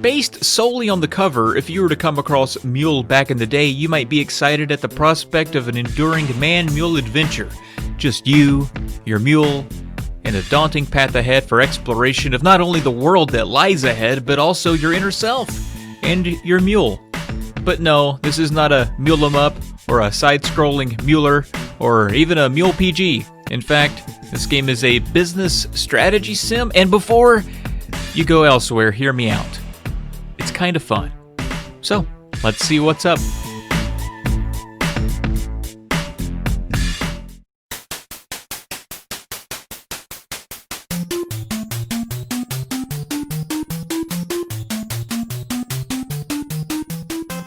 Based solely on the cover, if you were to come across M.U.L.E back in the day, you might be excited at the prospect of an enduring man-mule adventure. Just you, your mule, and a daunting path ahead for exploration of not only the world that lies ahead, but also your inner self and your mule. But no, this is not a mule 'em up, or a side-scrolling muler, or even a mule PG. In fact, this game is a business strategy sim, and before you go elsewhere, hear me out. It's kind of fun. So, let's see what's up.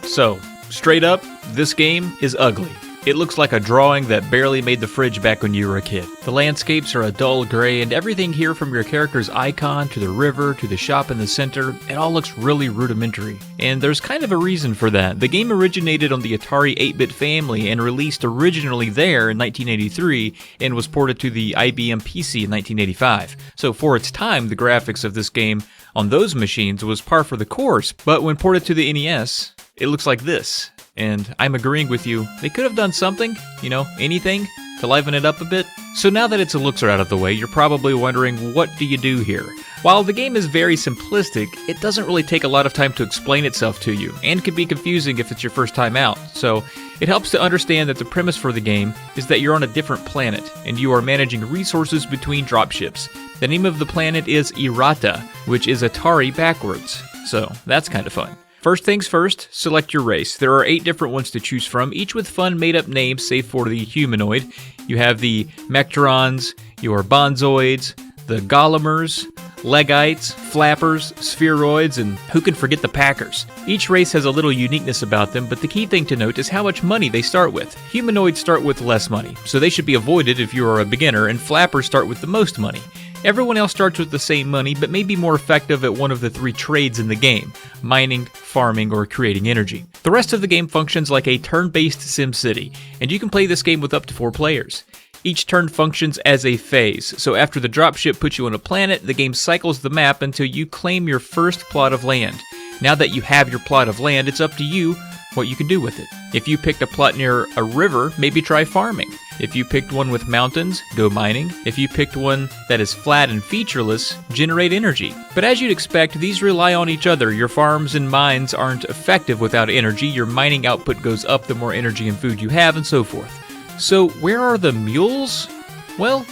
So, straight up, this game is ugly. It looks like a drawing that barely made the fridge back when you were a kid. The landscapes are a dull gray, and everything here from your character's icon to the river to the shop in the center, it all looks really rudimentary. And there's kind of a reason for that. The game originated on the Atari 8-bit family and released originally there in 1983 and was ported to the IBM PC in 1985. So for its time, the graphics of this game on those machines was par for the course, but when ported to the NES, it looks like this. And I'm agreeing with you, they could have done something, anything, to liven it up a bit. So now that its looks are out of the way, you're probably wondering, what do you do here? While the game is very simplistic, it doesn't really take a lot of time to explain itself to you, and can be confusing if it's your first time out. So it helps to understand that the premise for the game is that you're on a different planet, and you are managing resources between dropships. The name of the planet is Errata, which is Atari backwards. So that's kind of fun. First things first, select your race. There are 8 different ones to choose from, each with fun made-up names save for the humanoid. You have the Mectrons, your Bonzoids, the Gollemers, Legites, Flappers, Spheroids, and who can forget the Packers. Each race has a little uniqueness about them, but the key thing to note is how much money they start with. Humanoids start with less money, so they should be avoided if you are a beginner, and Flappers start with the most money. Everyone else starts with the same money, but may be more effective at one of the 3 trades in the game: mining, farming, or creating energy. The rest of the game functions like a turn-based SimCity, and you can play this game with up to 4 players. Each turn functions as a phase, so after the dropship puts you on a planet, the game cycles the map until you claim your first plot of land. Now that you have your plot of land, it's up to you what you can do with it. If you picked a plot near a river, maybe try farming. If you picked one with mountains, go mining. If you picked one that is flat and featureless, generate energy. But as you'd expect, these rely on each other. Your farms and mines aren't effective without energy. Your mining output goes up the more energy and food you have, and so forth. So where are the mules? Well,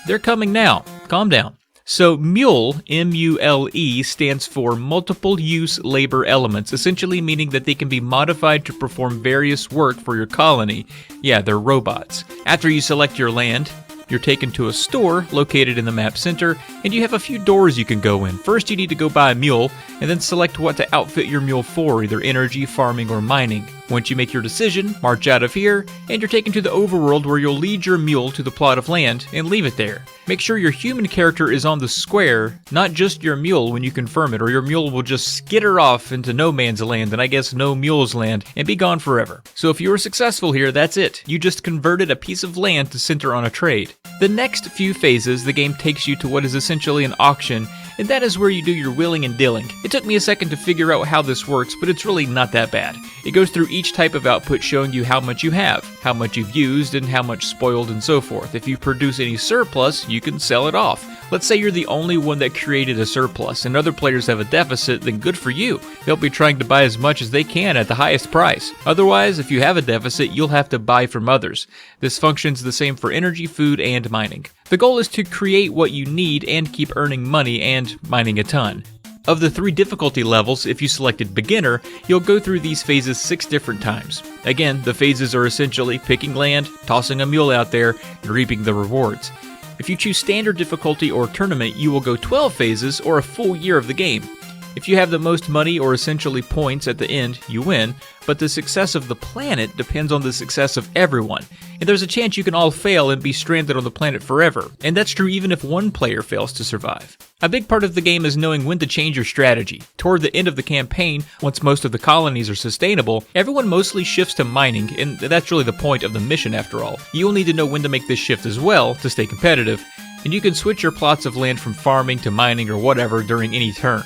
they're coming now. Calm down. So M.U.L.E, M-U-L-E, stands for Multiple Use Labor Elements, essentially meaning that they can be modified to perform various work for your colony. Yeah, they're robots. After you select your land, you're taken to a store located in the map center, and you have a few doors you can go in. First, you need to go buy a mule, and then select what to outfit your mule for, either energy, farming, or mining. Once you make your decision, march out of here, and you're taken to the overworld where you'll lead your mule to the plot of land and leave it there. Make sure your human character is on the square, not just your mule when you confirm it, or your mule will just skitter off into no man's land, and I guess no mule's land, and be gone forever. So if you were successful here, that's it. You just converted a piece of land to center on a trade. The next few phases, the game takes you to what is essentially an auction, and that is where you do your wheeling and dealing. It took me a second to figure out how this works, but it's really not that bad. It goes through each type of output showing you how much you have, how much you've used, and how much spoiled and so forth. If you produce any surplus, you can sell it off. Let's say you're the only one that created a surplus and other players have a deficit, then good for you. They'll be trying to buy as much as they can at the highest price. Otherwise, if you have a deficit, you'll have to buy from others. This functions the same for energy, food, and mining. The goal is to create what you need and keep earning money and mining a ton. Of the 3 difficulty levels, if you selected beginner, you'll go through these phases 6 different times. Again, the phases are essentially picking land, tossing a mule out there, and reaping the rewards. If you choose standard difficulty or tournament, you will go 12 phases or a full year of the game. If you have the most money or essentially points at the end, you win, but the success of the planet depends on the success of everyone. And there's a chance you can all fail and be stranded on the planet forever, and that's true even if one player fails to survive. A big part of the game is knowing when to change your strategy. Toward the end of the campaign, once most of the colonies are sustainable, everyone mostly shifts to mining, and that's really the point of the mission after all. You'll need to know when to make this shift as well to stay competitive, and you can switch your plots of land from farming to mining or whatever during any turn.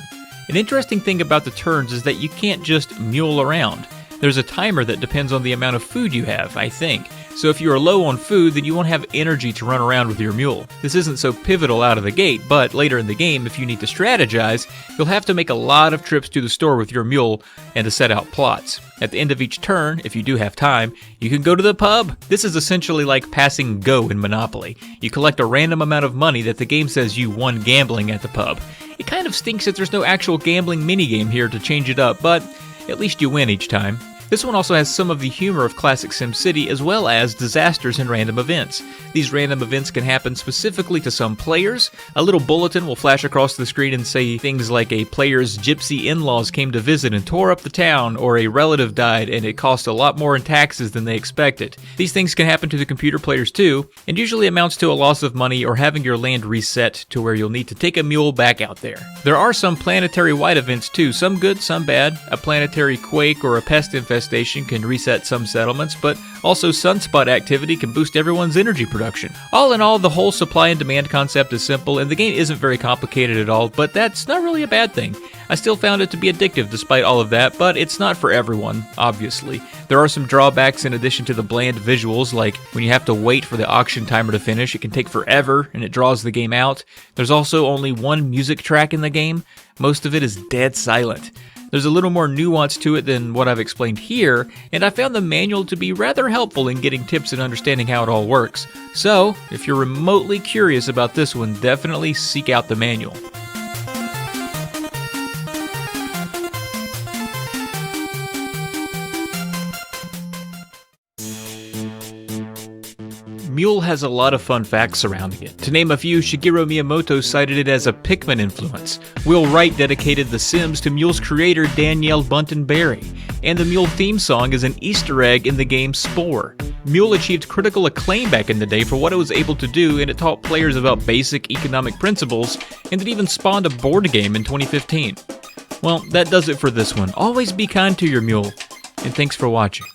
An interesting thing about the turns is that you can't just mule around. There's a timer that depends on the amount of food you have, I think. So if you are low on food, then you won't have energy to run around with your mule. This isn't so pivotal out of the gate, but later in the game, if you need to strategize, you'll have to make a lot of trips to the store with your mule and to set out plots. At the end of each turn, if you do have time, you can go to the pub. This is essentially like passing Go in Monopoly. You collect a random amount of money that the game says you won gambling at the pub. It kind of stinks that there's no actual gambling minigame here to change it up, but at least you win each time. This one also has some of the humor of classic SimCity as well as disasters and random events. These random events can happen specifically to some players. A little bulletin will flash across the screen and say things like a player's gypsy in-laws came to visit and tore up the town, or a relative died and it cost a lot more in taxes than they expected. These things can happen to the computer players too, and usually amounts to a loss of money or having your land reset to where you'll need to take a mule back out there. There are some planetary-wide events too, some good, some bad. A planetary quake or a pest infestation can reset some settlements, but also sunspot activity can boost everyone's energy production. All in all, the whole supply and demand concept is simple, and the game isn't very complicated at all, but that's not really a bad thing. I still found it to be addictive despite all of that, but it's not for everyone, obviously. There are some drawbacks in addition to the bland visuals, like when you have to wait for the auction timer to finish, it can take forever and it draws the game out. There's also only one music track in the game. Most of it is dead silent. There's a little more nuance to it than what I've explained here, and I found the manual to be rather helpful in getting tips and understanding how it all works. So, if you're remotely curious about this one, definitely seek out the manual. M.U.L.E has a lot of fun facts surrounding it. To name a few, Shigeru Miyamoto cited it as a Pikmin influence. Will Wright dedicated The Sims to M.U.L.E's creator Danielle Bunton-Berry, and the M.U.L.E theme song is an Easter egg in the game Spore. M.U.L.E achieved critical acclaim back in the day for what it was able to do, and it taught players about basic economic principles, and it even spawned a board game in 2015. Well, that does it for this one. Always be kind to your mule, and thanks for watching.